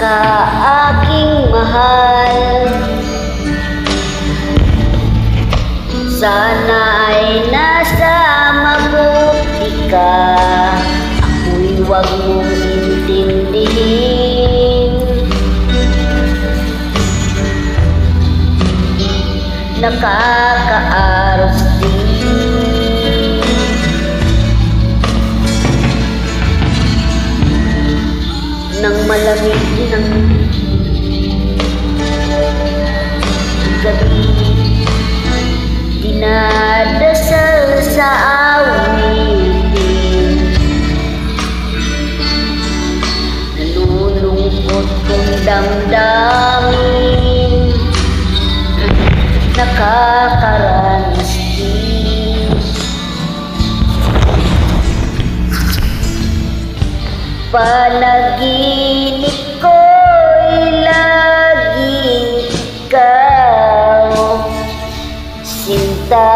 ka aking mahal. Sana ay nasa mabuti ka, ako'y huwag mong intindihin. Nakakaaros din ng malamig ng gabi, dinadasal sa awitin, nalulungkot kong damdamin, nakakaranas din. Panaginip ko'y laging ikaw, sinta,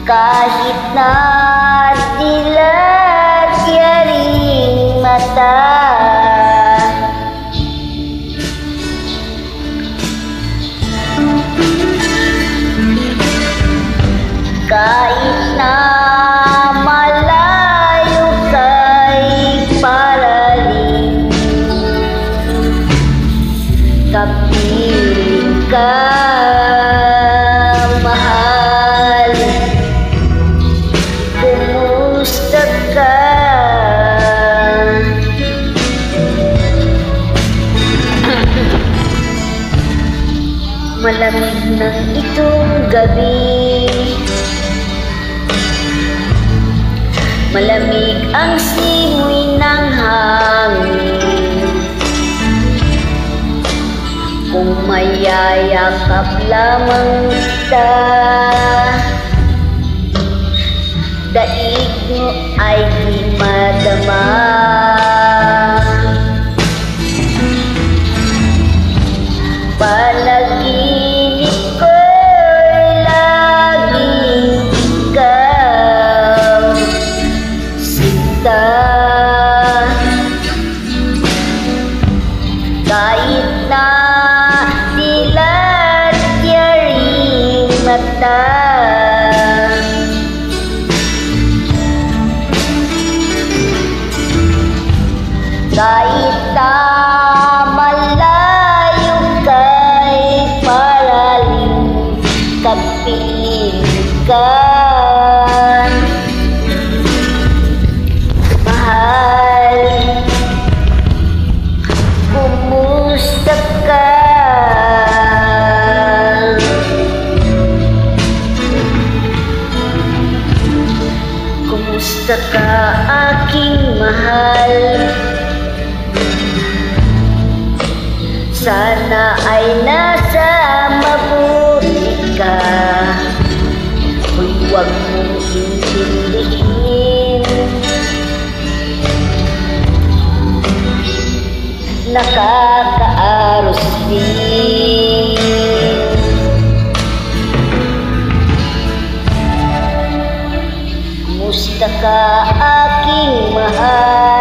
kahit na dilagyaring mata. Kahit na malayo kay paralim, kapiling ka, mahal. Kumusta ka? Malamig ng itong gabi, malamig ang simoy ng hangin. Kung mayayakap lamang kita, daig mo ay di madama. Panaginip ko'y laging ikaw, sinta, kahit na dilagyaring mata. Kahit na malayo kay paralim, kapiling ka, mahal. Kumusta ka? Kumusta ka aking mahal? Sana ay nasa mabuti ka, kung huwag mong intindihin. Nakakaaros din. Kumusta ka aking mahal?